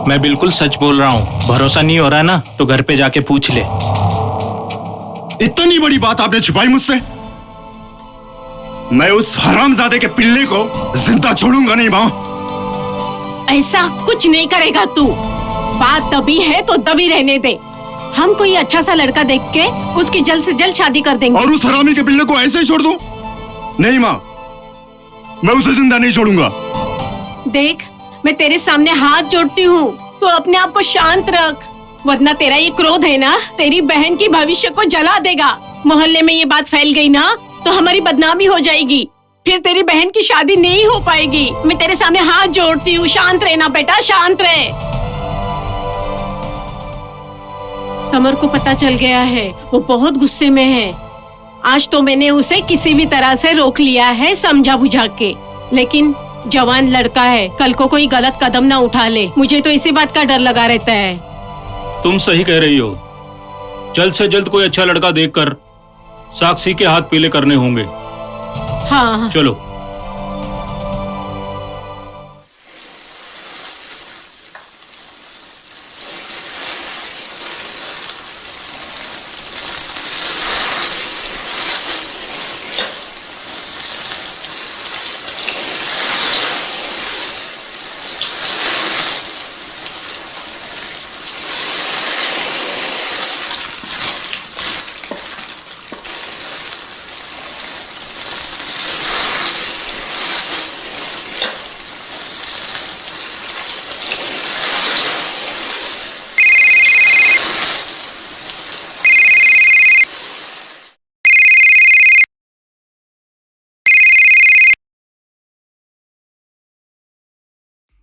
मैं बिल्कुल सच बोल रहा हूँ। भरोसा नहीं हो रहा ना तो घर पे जाके पूछ ले। इतनी बड़ी बात आपने छिपाई मुझसे? मैं उस हरामजादे के पिल्ले को जिंदा छोड़ूंगा नहीं माँ। ऐसा कुछ नहीं करेगा तू। बात दबी है तो दबी रहने दे। हम कोई अच्छा सा लड़का देख के उसकी जल्द से जल्द शादी कर देंगे। और उस हरामी के पिल्ले को ऐसे ही छोड़ दूं? नहीं माँ, मैं उसे जिंदा नहीं छोड़ूंगा। देख, मैं तेरे सामने हाथ जोड़ती हूँ, तो अपने आप को शांत रख, वरना तेरा ये क्रोध है ना, तेरी बहन की भविष्य को जला देगा। मोहल्ले में ये बात फैल गई ना तो हमारी बदनामी हो जाएगी, फिर तेरी बहन की शादी नहीं हो पाएगी। मैं तेरे सामने हाथ जोड़ती हूँ, शांत रहना बेटा, शांत रहे। समर को पता चल गया है, वो बहुत गुस्से में है। आज तो मैंने उसे किसी भी तरह से रोक लिया है, समझा बुझा के, लेकिन जवान लड़का है, कल को कोई गलत कदम ना उठा ले। मुझे तो इसी बात का डर लगा रहता है। तुम सही कह रही हो। जल्द से जल्द कोई अच्छा लड़का देखकर साक्षी के हाथ पीले करने होंगे। हाँ चलो।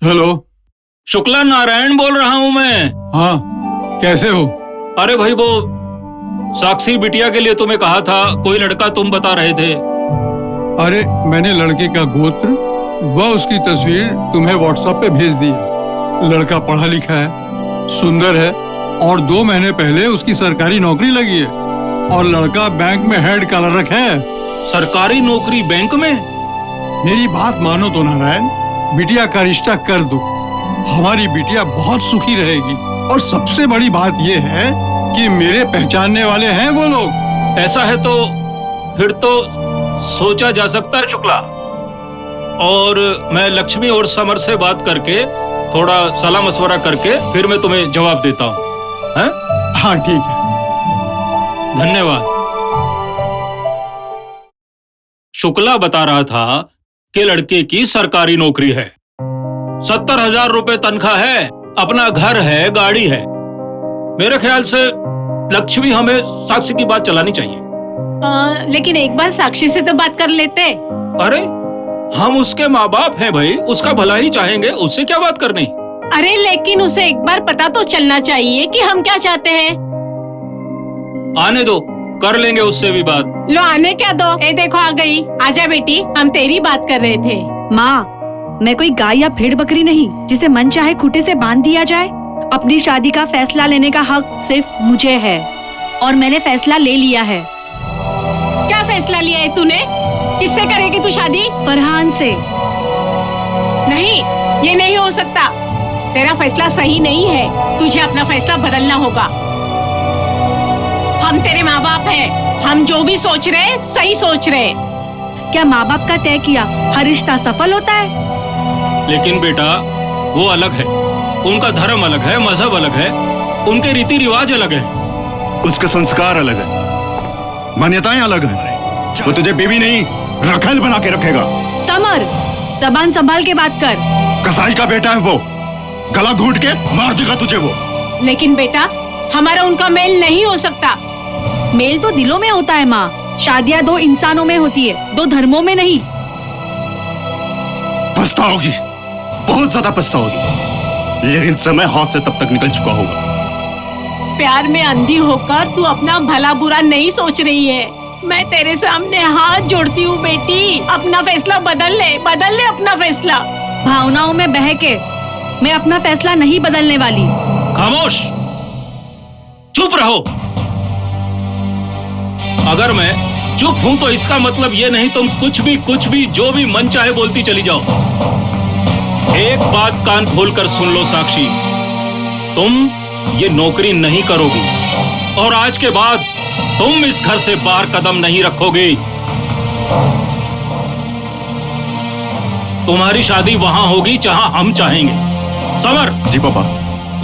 हेलो, शुक्ला नारायण बोल रहा हूं मैं। हाँ, कैसे हो? अरे भाई, वो साक्षी बिटिया के लिए तुम्हें कहा था, कोई लड़का तुम बता रहे थे। अरे मैंने लड़के का गोत्र व उसकी तस्वीर तुम्हें व्हाट्सएप पे भेज दी है। लड़का पढ़ा लिखा है, सुंदर है और 2 महीने पहले उसकी सरकारी नौकरी लगी है और लड़का बैंक में हेड क्लर्क है। सरकारी नौकरी बैंक में? मेरी बात मानो तो नारायण, बिटिया का रिश्ता कर दो। हमारी बिटिया बहुत सुखी रहेगी और सबसे बड़ी बात ये है कि मेरे पहचानने वाले हैं वो लोग। ऐसा है तो फिर तो सोचा जा सकता है शुक्ला। और मैं लक्ष्मी और समर से बात करके, थोड़ा सलाह मशवरा करके फिर मैं तुम्हें जवाब देता हूँ। हैं? हाँ ठीक है, धन्यवाद। शुक्ला बता रहा था कि लड़के की सरकारी नौकरी है, 70,000 रुपए तनख्वाह है, अपना घर है, गाड़ी है। मेरे ख्याल से लक्ष्मी हमें साक्षी की बात चलानी चाहिए। लेकिन एक बार साक्षी से तो बात कर लेते। अरे हम उसके माँ बाप हैं भाई, उसका भला ही चाहेंगे, उससे क्या बात करनी। अरे लेकिन उसे एक बार पता तो चलना चाहिए कि हम क्या चाहते हैं। आने दो, कर लेंगे उससे भी बात। लो आने क्या दो। ए देखो आ गई। आजा बेटी, हम तेरी बात कर रहे थे। माँ, मैं कोई गाय या भेड़ बकरी नहीं जिसे मन चाहे खूंटे से बांध दिया जाए। अपनी शादी का फैसला लेने का हक सिर्फ मुझे है और मैंने फैसला ले लिया है। क्या फैसला लिया है तूने? किससे करेगी तू शादी? फरहान से। नहीं, ये नहीं हो सकता। तेरा फैसला सही नहीं है, तुझे अपना फैसला बदलना होगा। हम तेरे माँ बाप हैं, हम जो भी सोच रहे सही सोच रहे। क्या माँ बाप का तय किया हर रिश्ता सफल होता है? लेकिन बेटा, वो अलग है, उनका धर्म अलग है, मजहब अलग है, उनके रीति रिवाज अलग है, उसके संस्कार अलग है, मान्यताएं अलग है। वो तुझे बीवी नहीं, रखेल बना के रखेगा। समर, जबान संभाल के बात कर। कसाई का बेटा है वो, गला घोंट के मार देगा तुझे वो। लेकिन बेटा, हमारा उनका मेल नहीं हो सकता। मेल तो दिलों में होता है माँ। शादियाँ 2 इंसानों में होती है, 2 धर्मों में नहीं। पछताओगी, बहुत ज्यादा पछताओगी, लेकिन समय हाथ से तब तक निकल चुका होगा। प्यार में अंधी होकर तू अपना भला बुरा नहीं सोच रही है। मैं तेरे सामने हाथ जोड़ती हूँ बेटी, अपना फैसला बदल ले अपना फैसला। भावनाओं में बह के मैं अपना फैसला नहीं बदलने वाली। खामोश, चुप रहो। अगर मैं चुप हूं तो इसका मतलब ये नहीं तुम कुछ भी जो भी मन चाहे बोलती चली जाओ। एक बात कान खोलकर सुन लो साक्षी, तुम ये नौकरी नहीं करोगी और आज के बाद तुम इस घर से बाहर कदम नहीं रखोगी। तुम्हारी शादी वहां होगी जहां हम चाहेंगे। समर, जी पापा।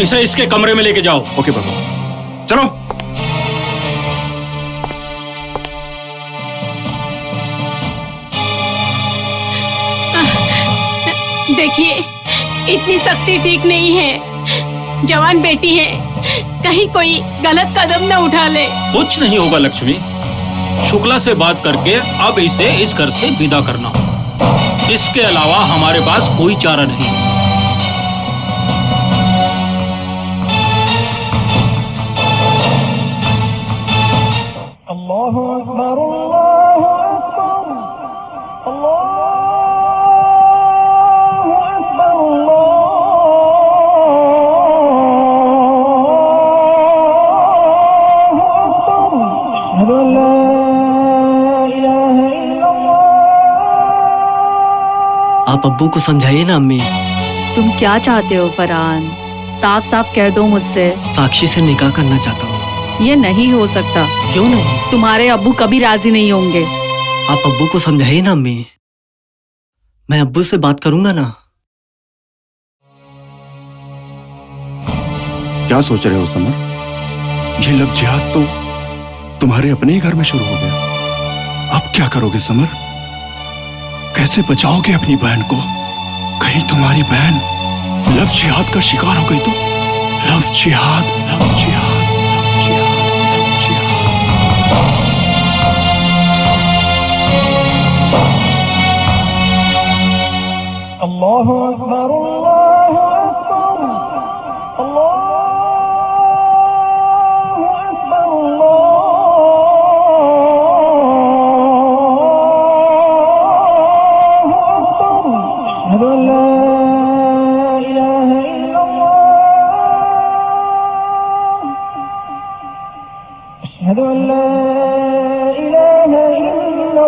इसे इसके कमरे में लेके जाओ। ओके पापा, चलो। देखिए, इतनी सख्ती ठीक नहीं है। जवान बेटी है, कहीं कोई गलत कदम न उठा ले। कुछ नहीं होगा लक्ष्मी। शुक्ला से बात करके अब इसे इस घर से विदा करना। इसके अलावा हमारे पास कोई चारा नहीं। अल्लाहु अकबर, अल्लाहु अकबर, अल्लाहु अकबर, अल्लाहु अकबर। अशहदु अन ला इलाहा इल्लल्लाह। आप अब्बू को समझाइए ना अम्मी। तुम क्या चाहते हो फरहान? साफ साफ कह दो मुझसे। साक्षी से निकाह करना चाहता हूँ। ये नहीं हो सकता। क्यों नहीं? तुम्हारे अब्बू कभी राजी नहीं होंगे। आप अब्बू को समझाइए ना अम्मी। मैं अब्बू से बात करूंगा ना। क्या सोच रहे हो समर? ये लव जिहाद तो तुम्हारे अपने ही घर में शुरू हो गया। अब क्या करोगे समर? कैसे बचाओगे अपनी बहन को? कहीं तुम्हारी बहन लव जिहाद का शिकार हो गई तो? लव जिहाद, लव जिहाद, लव जिहाद, लव जिहाद। अल्लाहु अकबर, अल्लाहु अकबर, अल्लाहु अकबर, अल्लाहु अकबर। अशहदु अन ला इलाहा इल्लल्लाह। अशहदु अन ला इलाहा इल्लल्लाह।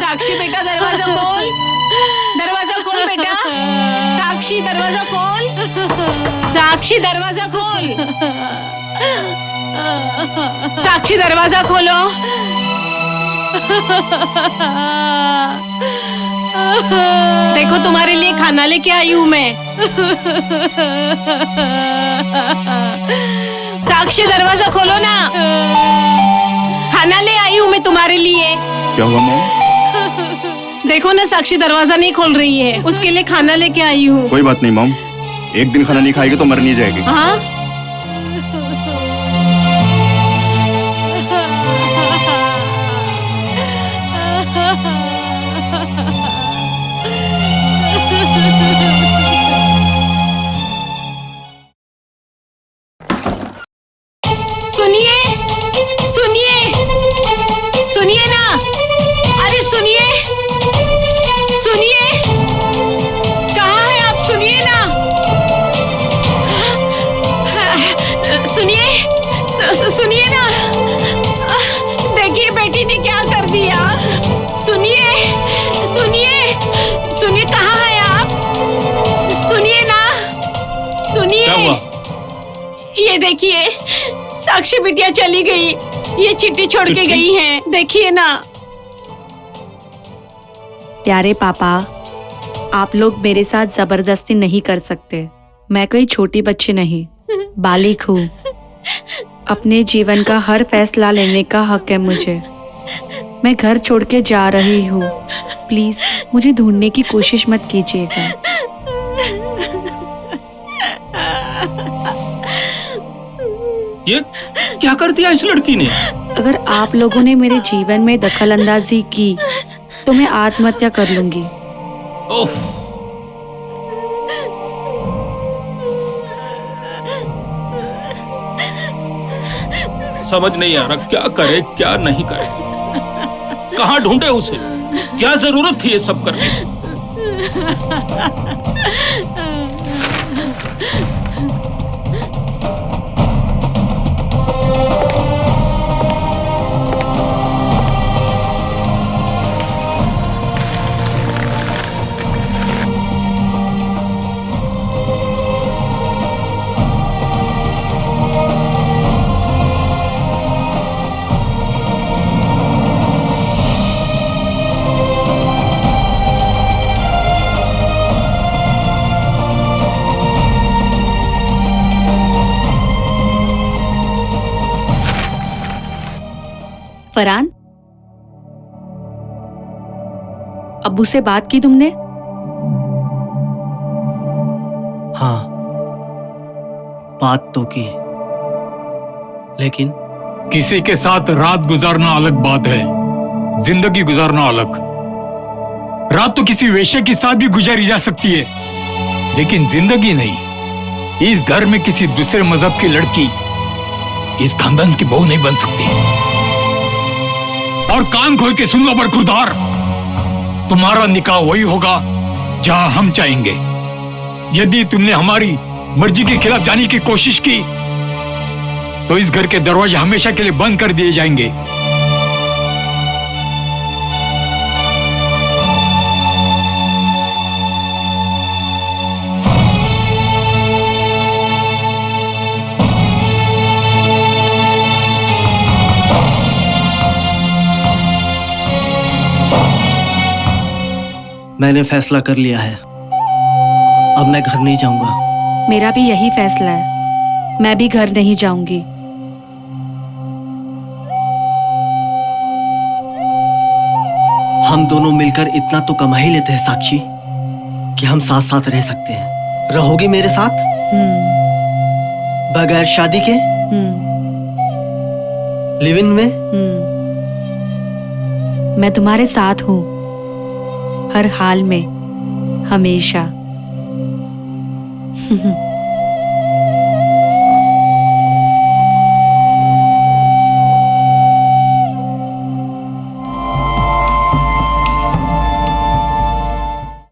साक्षी बेटा, दरवाजा खोल। दरवाजा खोल बेटा। साक्षी, दरवाजा खोल। साक्षी, दरवाजा खोल। साक्षी, दरवाजा खोलो। देखो, तुम्हारे लिए खाना लेके आई हूँ मैं। साक्षी, दरवाजा खोलो ना। खाना ले आई हूँ मैं तुम्हारे लिए। क्या हुआ मॉम? देखो ना, साक्षी दरवाजा नहीं खोल रही है। उसके लिए खाना लेके आई हूँ। कोई बात नहीं मॉम, एक दिन खाना नहीं खाएगी तो मर नहीं जाएगी। हाँ, सुनिए, सुनिए, सुनिए ना। अरे सुनिए, सुनिए, कहाँ है आप? सुनिए ना। सुनिए, सुनिए ना। देखिए बेटी ने क्या कर दिया। सुनिए, सुनिए, सुनिए, कहाँ है आप? सुनिए ना, सुनिए। क्या हुआ? ये देखिए, साक्षी बिटिया चली गई। ये चिट्ठी छोड़ के गई है, देखिए ना। प्यारे पापा, आप लोग मेरे साथ जबरदस्ती नहीं कर सकते। मैं कोई छोटी बच्ची नहीं, बालिग हूँ। अपने जीवन का हर फैसला लेने का हक है मुझे। मैं घर छोड़ के जा रही हूँ। प्लीज मुझे ढूंढने की कोशिश मत कीजिएगा। ये क्या कर दिया इस लड़की ने? अगर आप लोगों ने मेरे जीवन में दखल अंदाजी की तो मैं आत्महत्या कर लूंगी। ओह, समझ नहीं आ रहा क्या करे क्या नहीं करे। कहाँ ढूंढे उसे? क्या जरूरत थी ये सब करने की? फरहान, अब्बू से बात की तुमने? हाँ, बात तो की, लेकिन किसी के साथ रात गुजारना अलग बात है, जिंदगी गुजारना अलग। रात तो किसी वेश्या के साथ भी गुजारी जा सकती है, लेकिन जिंदगी नहीं। इस घर में किसी दूसरे मजहब की लड़की इस खानदान की बहू नहीं बन सकती। और कान खोल के सुन लो बरखुरदार, तुम्हारा निकाह वही होगा जहां हम चाहेंगे। यदि तुमने हमारी मर्जी के खिलाफ जाने की कोशिश की तो इस घर के दरवाजे हमेशा के लिए बंद कर दिए जाएंगे। मैंने फैसला कर लिया है, अब मैं घर नहीं जाऊंगा। मेरा भी यही फैसला है, मैं भी घर नहीं जाऊंगी। हम दोनों मिलकर इतना तो कमा ही लेते हैं साक्षी कि हम साथ साथ रह सकते हैं। रहोगी मेरे साथ बगैर शादी के, लिव इन में? मैं तुम्हारे साथ हूँ, हर हाल में, हमेशा।